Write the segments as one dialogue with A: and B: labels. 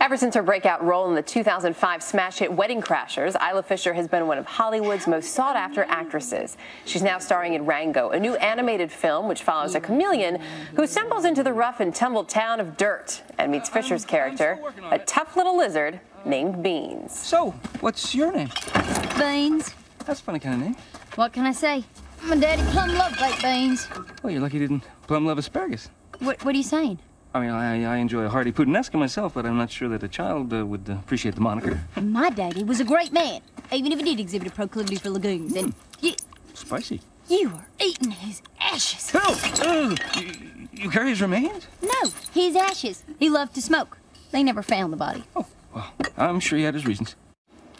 A: Ever since her breakout role in the 2005 smash hit Wedding Crashers, Isla Fisher has been one of Hollywood's most sought-after actresses. She's now starring in Rango, a new animated film which follows a chameleon who stumbles into the rough and tumble town of Dirt and meets Fisher's character, a tough little lizard named Beans.
B: So, what's your name?
C: Beans.
B: That's a funny kind of name.
C: What can I say? My daddy plumb loved baked beans.
B: Well, you're lucky he didn't plumb love asparagus.
C: What are you saying?
B: I mean, I enjoy a hearty puttanesca myself, but I'm not sure that a child would appreciate the moniker.
C: My daddy was a great man, even if he did exhibit a proclivity for lagoons. And
B: Spicy.
C: you are eating his ashes.
B: Oh! You carry his remains?
C: No, his ashes. He loved to smoke. They never found the body.
B: Oh, well, I'm sure he had his reasons.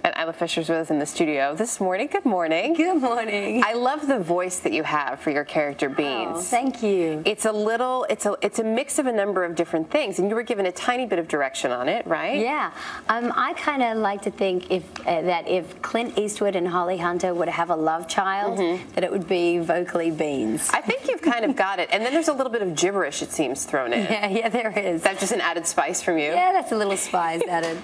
A: And Isla Fisher's with us in the studio this morning. Good morning.
D: Good morning.
A: I love the voice that you have for your character Beans.
D: Oh, thank you.
A: It's a mix of a number of different things, and you were given a tiny bit of direction on it, right?
D: Yeah. I kind of like to think that if Clint Eastwood and Holly Hunter would have a love child, that it would be vocally Beans.
A: I think you've kind of got it. And then there's a little bit of gibberish, it seems, thrown in.
D: Yeah, there is.
A: Is that just an added spice from you?
D: Yeah, that's a little spice added.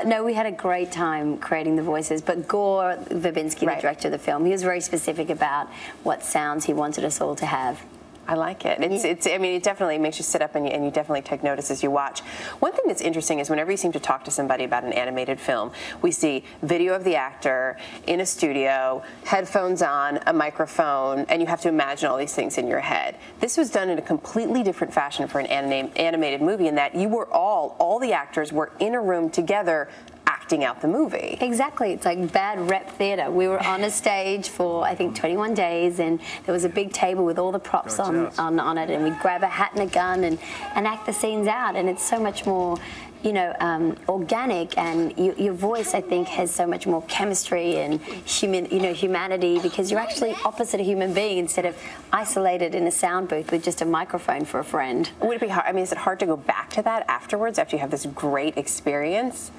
D: No, we had a great time creating the voices, but Gore Verbinski, the director of the film, he was very specific about what sounds he wanted us all to have.
A: I like it. I mean, it definitely makes you sit up and you definitely take notice as you watch. One thing that's interesting is whenever you seem to talk to somebody about an animated film, we see video of the actor in a studio, headphones on, a microphone, and you have to imagine all these things in your head. This was done in a completely different fashion for an animated movie in that you were all the actors were in a room together acting out the movie.
D: Exactly. It's like bad rep theater. We were on a stage for, I think, 21 days, and there was a big table with all the props on it, and we'd grab a hat and a gun and act the scenes out, and it's so much more, you know, organic, and your voice, I think, has so much more chemistry and humanity, because you're actually opposite a human being instead of isolated in a sound booth with just a microphone for a friend.
A: Would it be hard? I mean, is it hard to go back to that afterwards after you have this great experience?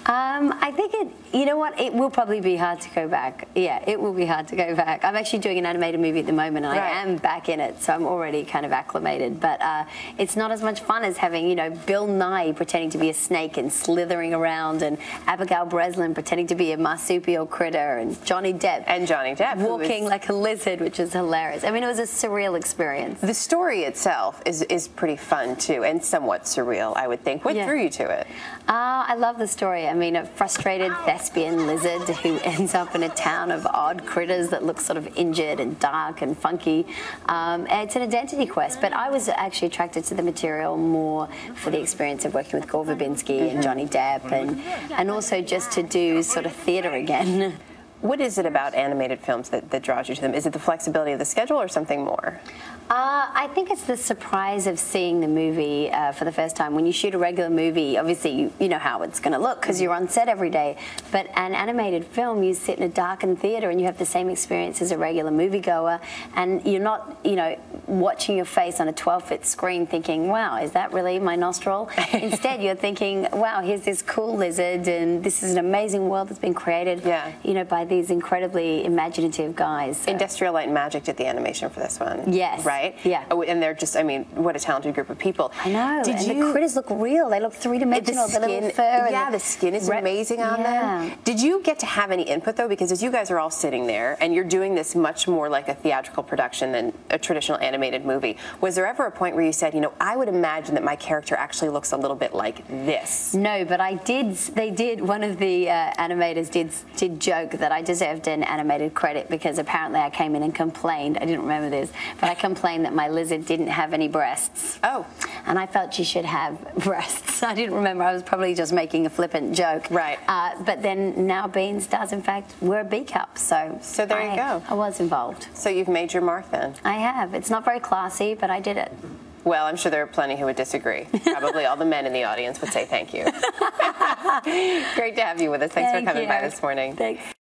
D: I think you know what, it will probably be hard to go back. Yeah, it will be hard to go back. I'm actually doing an animated movie at the moment, and I am back in it, so I'm already kind of acclimated. But it's not as much fun as having, you know, Bill Nye pretending to be a snake and slithering around, and Abigail Breslin pretending to be a marsupial critter, and Johnny Depp. Walking like a lizard, which is hilarious. I mean, it was a surreal experience.
A: The story itself is pretty fun, too, and somewhat surreal, I would think. What drew you to it?
D: I love the story. I mean, a frustrated thespian lizard who ends up in a town of odd critters that look sort of injured and dark and funky. It's an identity quest, but I was actually attracted to the material more for the experience of working with Gore Verbinski and Johnny Depp, and also just to do sort of theater again.
A: What is it about animated films that draws you to them? Is it the flexibility of the schedule or something more?
D: I think it's the surprise of seeing the movie for the first time. When you shoot a regular movie, obviously you know how it's going to look because you're on set every day. But an animated film, you sit in a darkened theater and you have the same experience as a regular moviegoer, and you're not, you know, watching your face on a 12-foot screen thinking, wow, is that really my nostril? Instead, you're thinking, wow, here's this cool lizard, and this is an amazing world that's been created, you know, by these incredibly imaginative guys. So.
A: Industrial Light and Magic did the animation for this one.
D: Yes.
A: Right?
D: Yeah.
A: Oh, and they're just, I mean, what a talented group of people.
D: I know. The critters look real. They look three-dimensional. The little fur.
A: Yeah, the skin is amazing on them. Did you get to have any input, though? Because as you guys are all sitting there, and you're doing this much more like a theatrical production than a traditional animated movie, was there ever a point where you said, you know, I would imagine that my character actually looks a little bit like this?
D: No, but I did. They did. One of the animators did joke that I deserved an animated credit because apparently I came in and complained. I didn't remember this, but I complained that my lizard didn't have any breasts.
A: Oh.
D: And I felt she should have breasts. I didn't remember. I was probably just making a flippant joke.
A: Right.
D: But then now Beans does, in fact, wear a B cup. So
A: there you go.
D: I was involved.
A: So you've made your mark then?
D: I have. It's not very classy, but I did it.
A: Well, I'm sure there are plenty who would disagree. Probably all the men in the audience would say thank you. Great to have you with us. Thanks for coming by this morning.
D: Thanks.